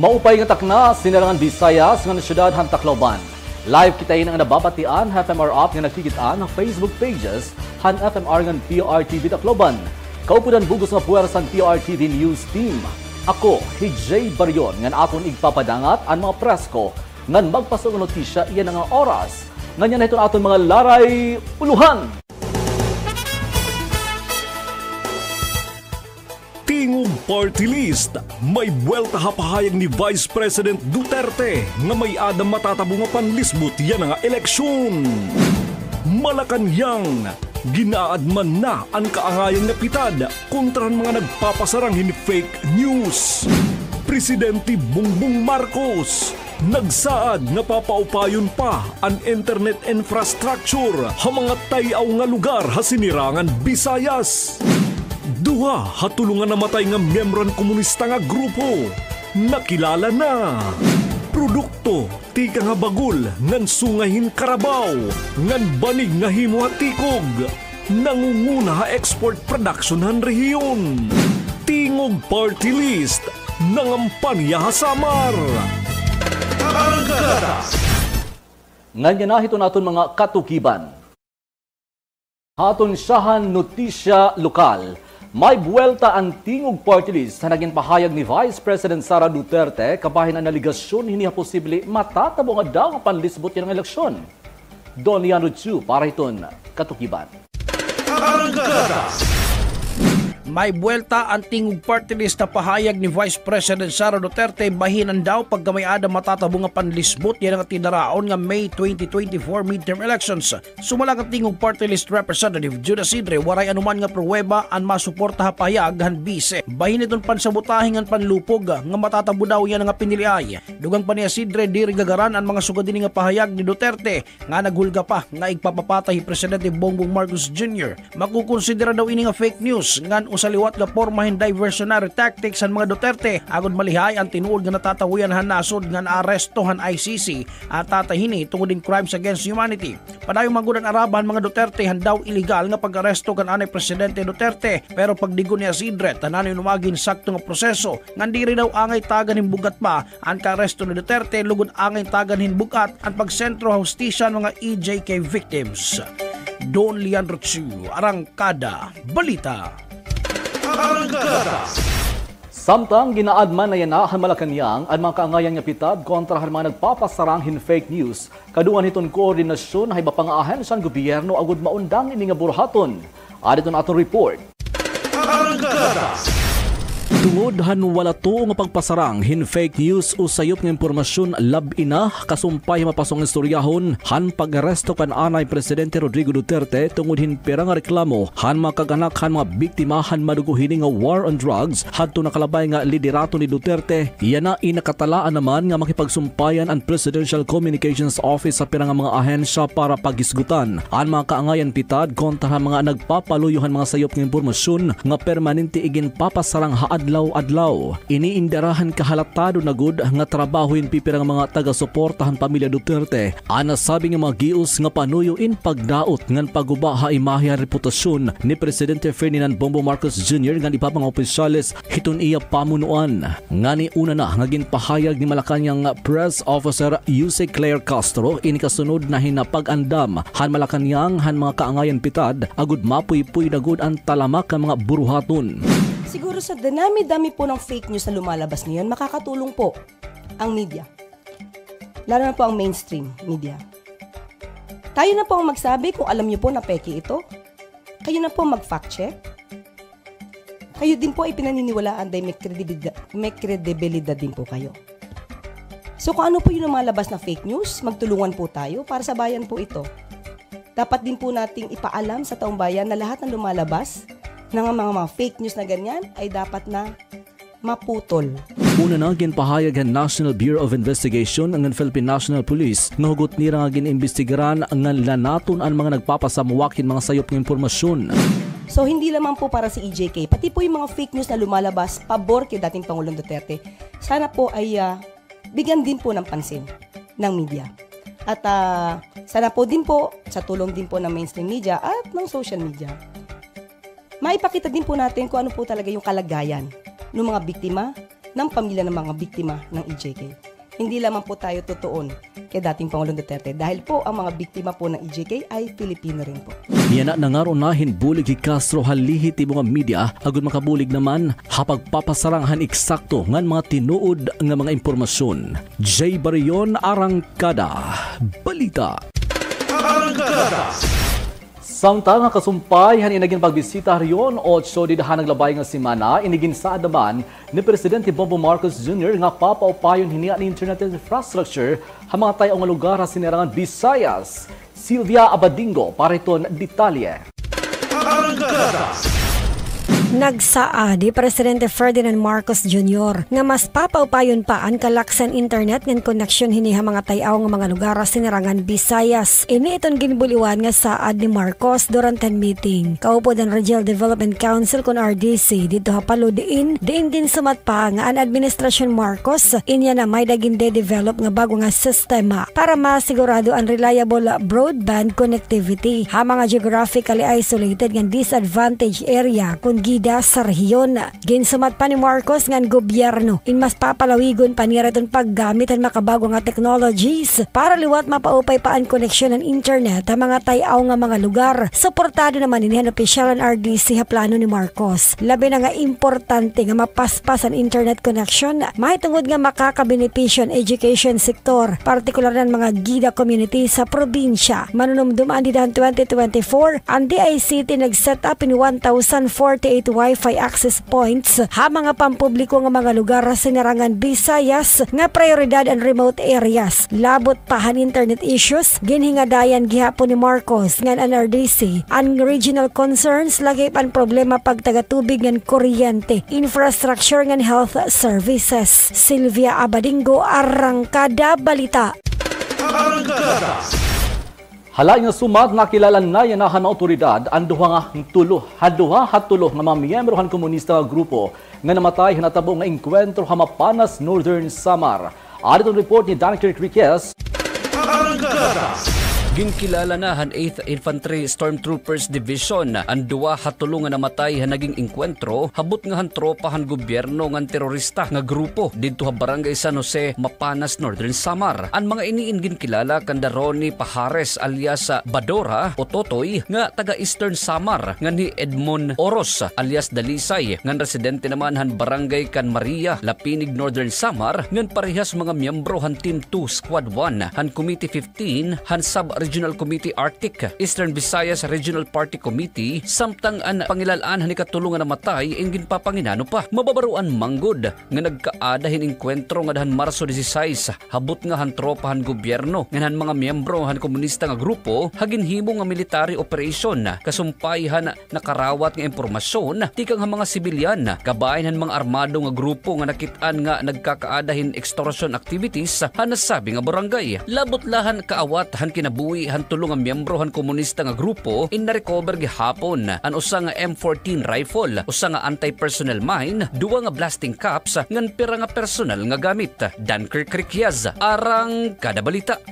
Maupay nga takna, sinarangan Visayas nga syudad han Tacloban. Live kitayin ang nababatian, FMR Up nga nagkikitaan ng Facebook pages han FMR nga PRTV Tacloban. Kaupudan bugos nga puwersan PRTV News Team. Ako, Hijay Baryon, nga aton igpapadangat ang mga presko ngan magpasok ng notisya iyan nga oras. Nganyan na ito aton mga laray uluhan. Tingog Party List, may buwelta hapahayag ni Vice President Duterte nga may adam matatabo nga panlisbot yan nga eleksyon. Malacanang, ginaadman na ang kaangayan nga pitad kontra mga nagpapasarangin fake news. Presidente Bongbong Marcos, nagsaad nga papaupayon pa ang internet infrastructure ha mga tayaw nga lugar ha sinirangan Visayas. Duha hatulungan namatay nga miyembro komunista nga grupo. Nakilala na. Produkto, tika nga bagol, ngan sungahin Carabao, ngan banig nga himo hatikog. Nangunguna ha export production han rehiyon. Tingog Party List, nangampanya ha Samar. Nganyan na hito naton mga katukiban. Haton siyahan notisya lokal. May buwelta ang Tingog Party List na naging pahayag ni Vice President Sara Duterte kabahin ang aligasyon hindi posible matatabo nga daw ang panlisbot yan ng eleksyon. Don Leandro Chu para iton katukiban. May buwelta ang Tingog Party List na pahayag ni Vice President Sara Duterte bahinan daw paggamayada matatabo nga panlisbot yan ang tinaraon nga May 2024 midterm elections. Sumalang ang Tingog Party List Representative Judas Sidre waray anuman nga pruweba ang masuporta hapayag han bise. Bahin iton pansabutahing ang panlupog nga matatabo daw yan nga piniliay. Dugang pa niya Sidre diri gagaran ang mga sugadini nga pahayag ni Duterte nga naghulga pa nga igpapapatay Presidente Bongbong Marcos Jr. Makukonsidera daw ini nga fake news ngan usaliwat nga pormahin diversionary tactics ang mga Duterte agod malihay ang tinuod nga natatawian han nasod nga naaresto han ICC at tatahini tungod din crimes against humanity. Padayon magudan araban mga Duterte han daw illegal nga pag-aresto kan anay Presidente Duterte pero pagdigon niya Sidre tanan numagin sakto nga proseso ngan diri daw angay tagan himbugat pa ang ka-aresto ni Duterte lugod angay tagan himbugat ang pagsentro hustisya mga EJK victims. Don Leandro Chu, Arangkada, Balita. Samtang ginaadman na yanahan Malacanang ang mga kaangayan nga pitad kontra ang mga nagpapasaranghin fake news. Kaduan hiton koordinasyon na iba pang ahensya ng gobyerno agud maundang ini nga burhaton. Aditon aton report. Tungod han wala to nga pagpasarang hin fake news o sayop nga impormasyon lab-ina kasumpay mapasong istoryahon han pag-aresto kan anay Presidente Rodrigo Duterte tungod hin pera nga reklamo han makaganak han mga biktima han maduguhini nga war on drugs hadto nakalabay nga liderato ni Duterte. Iyan na inakatalaan naman nga makipagsumpayan ang Presidential Communications Office sa pera nga mga ahensya para pagisgutan ang mga kaangayan pitad kontra han mga nagpapaluyuhan mga sayop nga impormasyon nga permanente igin papasarang adlaw. Iniindarahan kahalatado na gud nga trabahoin pipirang mga taga-suportahan pamilya Duterte. Ana sabi nga mga gius nga panuyuin pagdaot ngan paguba ha imahe reputasyon ni Presidente Ferdinand Bongbong Marcos Jr. ngan iba mga opisyales hiton iya pamunuan. Ngani una na nga ginpahayag ni Malacanang Press Officer Jose Claire Castro ini kasunod na hinapag-andam han Malacanang han mga kaangayan pitad agud mapuy-puy na gud ang talamak ng mga buruhaton. Siguro sa dami-dami po ng fake news na lumalabas ngayon, makakatulong po ang media. Lalo na po ang mainstream media. Tayo na po ang magsabi kung alam niyo po na peke ito. Kayo na po mag-fact check. Kayo din po ay pinaniniwalaan dahil may kredibilidad din po kayo. So kung ano po yung lumalabas na fake news, magtulungan po tayo para sa bayan po ito. Dapat din po nating ipaalam sa taong bayan na lahat ng lumalabas ng mga fake news na ganyan ay dapat na maputol. Una na ginpahayag ang National Bureau of Investigation ang Philippine National Police nga hugot nila nga ginimbestigaran ang lanaton ang mga nagpapasamuwakin mga sayop ng impormasyon. So hindi lamang po para sa EJK, pati po yung mga fake news na lumalabas pabor kay dating Pangulong Duterte. Sana po ay bigyan din po ng pansin ng media. At sana po din po sa tulong din po ng mainstream media at ng social media. Maipakita din po natin kung ano po talaga yung kalagayan ng mga biktima ng pamilya ng mga biktima ng EJK. Hindi lamang po tayo tutuon kay dating Pangulong Duterte dahil po ang mga biktima po ng EJK ay Filipino rin po. Yan na nangaronahin bulig ni Castro halihit ti mga media agud makabulig naman hapag papasaranghan eksakto ngan mga tinuod nga mga impormasyon. Jay Barion, Arangkada, Balita. Samtang kasumpay han inaging pagbisita riyon 8 di dahan naglabay nga semana inigin sa adaman ni Presidente Bongbong Marcos Jr. nga papaupayon hiniya ni internet infrastructure ha mga tayo nga lugar sa sinerangan Visayas. Sylvia Abadingo para iton detalye. Nagsaa di Presidente Ferdinand Marcos Jr. nga mas papaupayon pa ang kalaksan internet ng koneksyon hiniha mga tayaw nga mga lugar sa sinerangan Visayas. Ini itong ginbuliwan nga saad ni Marcos durante meeting. Kaupod ang Regional Development Council kon RDC dito hapalo diin din sumat pa nga ang Administrasyon Marcos inya na may daging de-develop nga bago nga sistema para masigurado ang reliable broadband connectivity ha mga geographically isolated nga disadvantaged area kung sa rehiyon. Ginsumat pa ni Marcos nga gobyerno in mas papalawigon pa niya rin paggamit ang makabago nga technologies para liwat mapaupay pa ang koneksyon ng internet ang mga tayaw nga mga lugar. Suportado naman inihan opisyal ang RDC ha plano ni Marcos. Labi na nga importante nga mapaspas ang internet connection mahitungod nga makakabenepisyo ang education sector, partikular ng mga gida community sa probinsya. Manunumdumaan didahan 2024 ang DICT nag-set up in 1,048 Wi-Fi access points ha mga pampubliko nga mga lugar sa sinerangan Visayas nga prioridad ang remote areas. Labot pa han internet issues ginhingadayan gihapon ni Marcos ngan ang RDC ang regional concerns lagi pan problema pagtagatubig ngan kuryente, infrastructure ngan health services. Sylvia Abadingo, Arangkada, Balita. Hala nga sumat nakilala na yan na otoridad ang duha hatulo nga mga miyembro han komunista nga grupo nga namatay natabo nga engkwentro ha Mapanas, Northern Samar. Adto ang report ni Danica Riquez. Ginkilala na han 8th Infantry Stormtroopers Division ang duwa hatulo nga namatay han naging engkwentro habot nga han tropa han gobyerno nga terorista nga grupo didto ha Barangay San Jose, Mapanas, Northern Samar. Ang mga iniin ginkilala kanda Ronnie Pajares alias Badora o Totoy nga taga Eastern Samar nga ni Edmond Oros alias Dalisay nga residente naman han Barangay Can Maria, Lapinig, Northern Samar nga parehas mga miyembro han Team 2 Squad 1 han Committee 15 han Sub Regional Committee Arctic, Eastern Visayas Regional Party Committee, samtang ang pangilalaan ni katulungan na matay ingin papanginano pa. Mababaruan manggod nga nagkaadahin engkwentro nga dahan Marso 16 habot nga han tropahan gobyerno nga han mga miyembro han komunista nga grupo haginhimo nga military operation kasumpayhan nakarawat nga impormasyon tikang han mga sibilyan kabayan han mga armado nga grupo nga nakitaan nga nagkakaadahin extortion activities han nasabi nga barangay. Labot lahan kaawat han kinabuhi han tulong ang miyembro han komunista nga grupo in na-recover gihapon an usa nga M14 rifle, usa nga anti-personnel mine, duwa nga blasting caps ngan pira nga personal nga gamit. Dunkirk Riquez, Arangkada Balita.